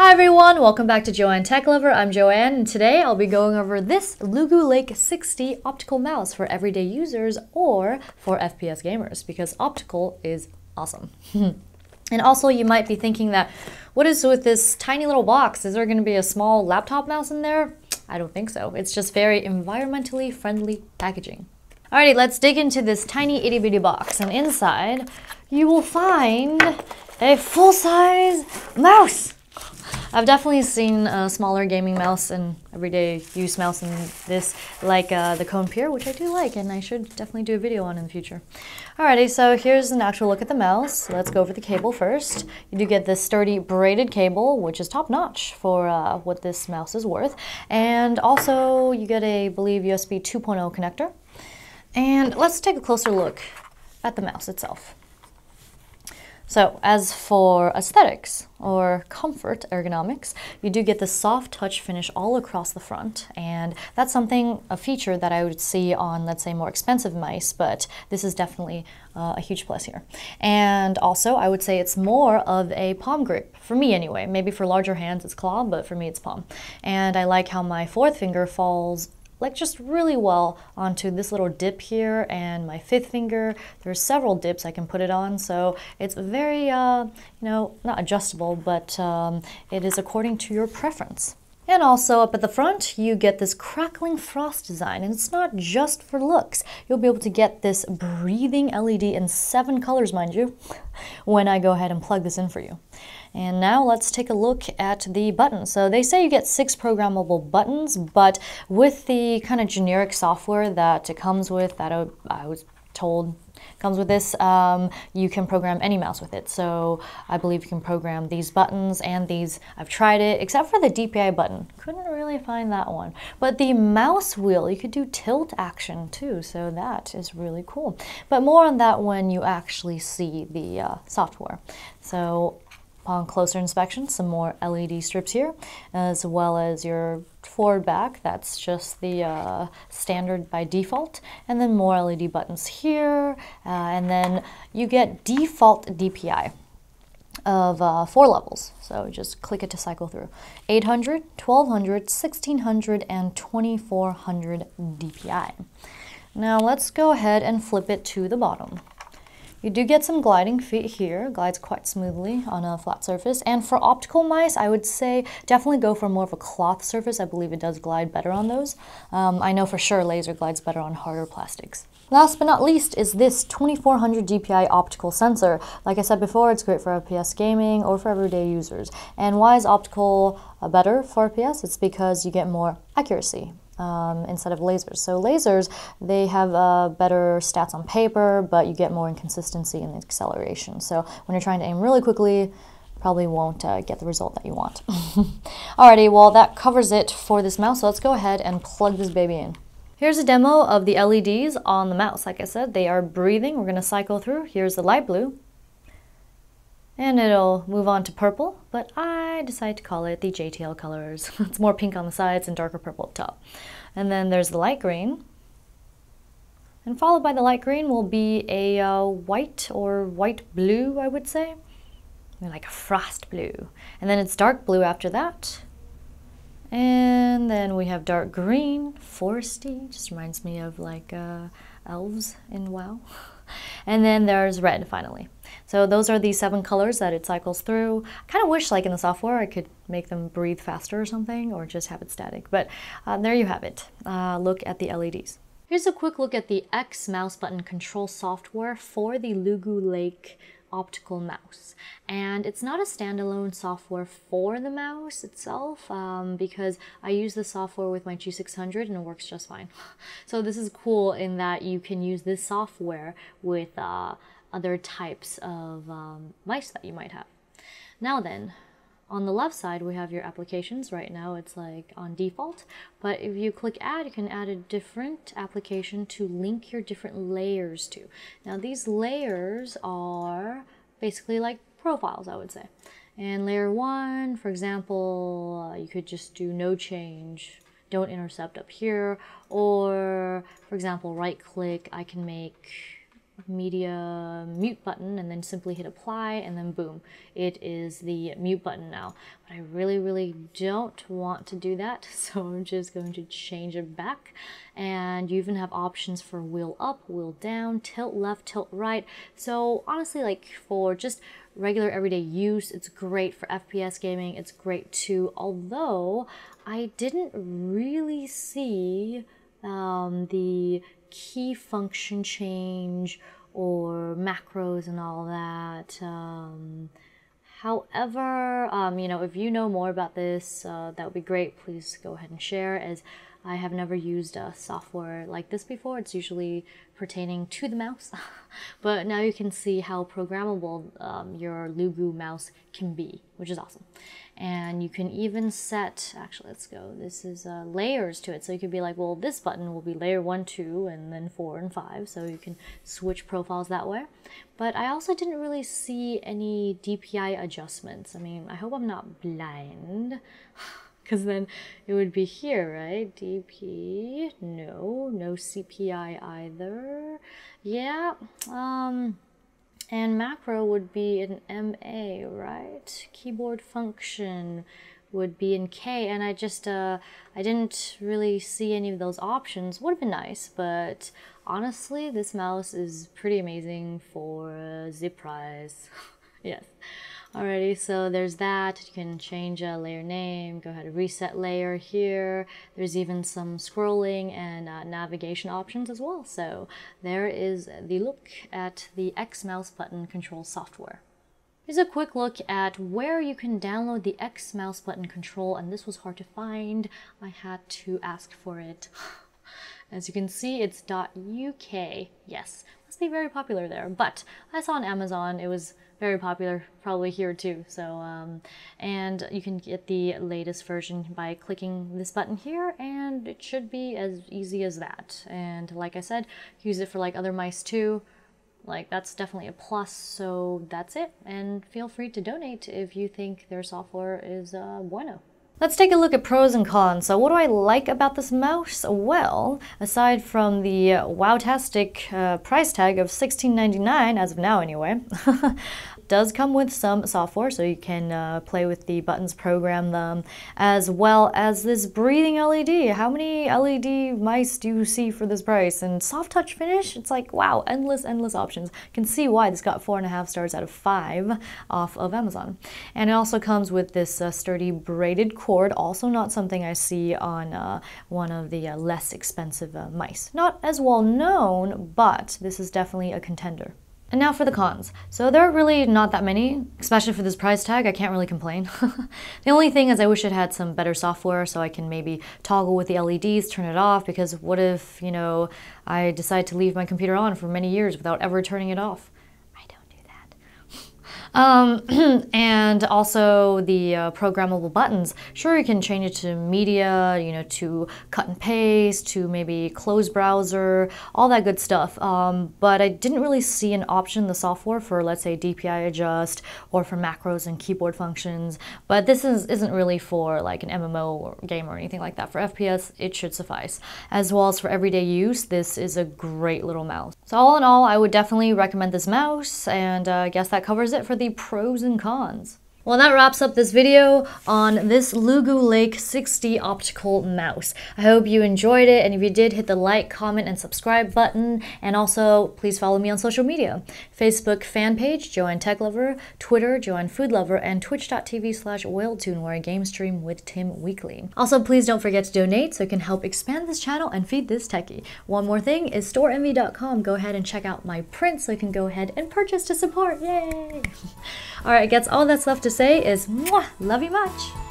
Hi everyone, welcome back to JoanneTechLover. I'm Joanne, and today I'll be going over this Lugulake 60 optical mouse for everyday users or for FPS gamers, because optical is awesome. And also you might be thinking that, what is with this tiny little box? Is there going to be a small laptop mouse in there? I don't think so. It's just very environmentally friendly packaging. Alrighty, let's dig into this tiny itty bitty box, and inside you will find a full-size mouse. I've definitely seen a smaller gaming mouse and everyday use mouse in this, like the Cone Pier, which I do like, and I should definitely do a video on in the future. Alrighty, so here's an actual look at the mouse. Let's go over the cable first. You do get this sturdy braided cable, which is top-notch for what this mouse is worth. And also you get a, I believe, USB 2.0 connector. And let's take a closer look at the mouse itself. So as for aesthetics or comfort ergonomics, you do get the soft touch finish all across the front, and that's a feature that I would see on, let's say, more expensive mice, but this is definitely a huge plus here. And also I would say it's more of a palm grip, for me anyway. Maybe for larger hands it's claw, but for me it's palm. And I like how my fourth finger falls like just really well onto this little dip here, and my fifth finger, there's several dips I can put it on, so it's very, you know, not adjustable, but it is according to your preference. And also up at the front, you get this crackling frost design, and it's not just for looks. You'll be able to get this breathing LED in 7 colors, mind you, when I go ahead and plug this in for you. And now let's take a look at the buttons. So they say you get 6 programmable buttons, but with the kind of generic software that it comes with, that I was told comes with this, you can program any mouse with it. So I believe you can program these buttons and these. I've tried it, except for the DPI button. Couldn't really find that one. But the mouse wheel, you could do tilt action too, so that is really cool. But more on that when you actually see the software. So upon closer inspection, some more LED strips here, as well as your forward back. That's just the standard by default, and then more LED buttons here, and then you get default DPI of 4 levels. So just click it to cycle through. 800, 1200, 1600, and 2400 DPI. Now let's go ahead and flip it to the bottom. You do get some gliding feet here, glides quite smoothly on a flat surface. And for optical mice, I would say definitely go for more of a cloth surface. I believe it does glide better on those. I know for sure laser glides better on harder plastics. Last but not least is this 2400 Dpi Optical Sensor. Like I said before, it's great for FPS gaming or for everyday users. And why is optical better for FPS? It's because you get more accuracy. Instead of lasers. So lasers, they have better stats on paper, but you get more inconsistency in the acceleration. So when you're trying to aim really quickly, probably won't get the result that you want. Alrighty, well that covers it for this mouse, so let's go ahead and plug this baby in. Here's a demo of the LEDs on the mouse. Like I said, they are breathing. We're going to cycle through. Here's the light blue. And it'll move on to purple, but I decided to call it the JTL colors. It's more pink on the sides and darker purple up top. And then there's the light green. And followed by the light green will be a white or white blue, I would say. Like a frost blue. And then it's dark blue after that. And then we have dark green, foresty, just reminds me of like elves in WoW. And then there's red finally. So those are the 7 colors that it cycles through. I kind of wish, like in the software, I could make them breathe faster or something, or just have it static. But there you have it. Look at the LEDs. Here's a quick look at the X mouse button control software for the Lugulake optical mouse. And it's not a standalone software for the mouse itself, because I use the software with my G600 and it works just fine. So this is cool in that you can use this software with other types of mice that you might have. Now then, on the left side we have your applications. Right now it's like on default, but if you click add, you can add a different application to link your different layers to. Now these layers are basically like profiles, I would say. And layer 1, for example, you could just do no change, don't intercept up here, or for example right click, I can make media mute button and then simply hit apply, and then boom, it is the mute button now. But I really don't want to do that, so I'm just going to change it back. And you even have options for wheel up, wheel down, tilt left, tilt right. So honestly, like for just regular everyday use, it's great. For FPS gaming, it's great too, although I didn't really see the key function change or macros and all that. However, you know, if you know more about this, that would be great. Please go ahead and share, as I have never used a software like this before. It's usually pertaining to the mouse, but now you can see how programmable your Lugu mouse can be, which is awesome. And you can even set, actually, let's go, this is layers to it. So you could be like, well, this button will be layer 1, 2, and then 4 and 5. So you can switch profiles that way. But I also didn't really see any DPI adjustments. I mean, I hope I'm not blind, because then it would be here, right? DP, no CPI either. Yeah, and macro would be an MA, right? Keyboard function would be in K, and I just, I didn't really see any of those options. Would have been nice, but honestly, this mouse is pretty amazing for the price. Yes. Alrighty, so there's that. You can change a layer name, go ahead and reset layer here. There's even some scrolling and navigation options as well. So there is the look at the X mouse button control software. Here's a quick look at where you can download the X mouse button control, and this was hard to find. I had to ask for it. As you can see, it's .uk. Yes, must be very popular there, but I saw on Amazon it was very popular, probably here too. So, and you can get the latest version by clicking this button here, and it should be as easy as that. And like I said, use it for like other mice too. Like, that's definitely a plus. So that's it, and feel free to donate if you think their software is bueno. Let's take a look at pros and cons. So what do I like about this mouse? Well, aside from the wowtastic price tag of $16.99, as of now anyway, does come with some software, so you can play with the buttons, program them, as well as this breathing LED. How many LED mice do you see for this price? And soft touch finish, it's like, wow, endless options. You can see why this got 4.5 stars out of 5 off of Amazon. And it also comes with this sturdy braided cord, also not something I see on one of the less expensive mice. Not as well known, but this is definitely a contender. And now for the cons. So there are really not that many, especially for this price tag. I can't really complain. The only thing is I wish it had some better software so I can maybe toggle with the LEDs, turn it off, because what if, you know, I decide to leave my computer on for many years without ever turning it off? And also the programmable buttons. Sure, you can change it to media, you know, to cut and paste, to maybe close browser, all that good stuff. But I didn't really see an option in the software for, let's say, DPI adjust or for macros and keyboard functions. But this isn't really for like an MMO or game or anything like that. For FPS, it should suffice. As well as for everyday use, this is a great little mouse. So all in all, I would definitely recommend this mouse, and I guess that covers it for the pros and cons. Well, that wraps up this video on this Lugulake 60 optical mouse. I hope you enjoyed it, and if you did, hit the like, comment, and subscribe button, and also please follow me on social media. Facebook fan page, JoanneTechLover, Twitter, JoanneFoodLover, and twitch.tv/WhaleTune, where I game stream with Tim weekly. Also, please don't forget to donate so it can help expand this channel and feed this techie. One more thing is Storenvy.com. Go ahead and check out my prints so you can go ahead and purchase to support. Yay! Alright, I guess all that's left to say is mwah, love you much.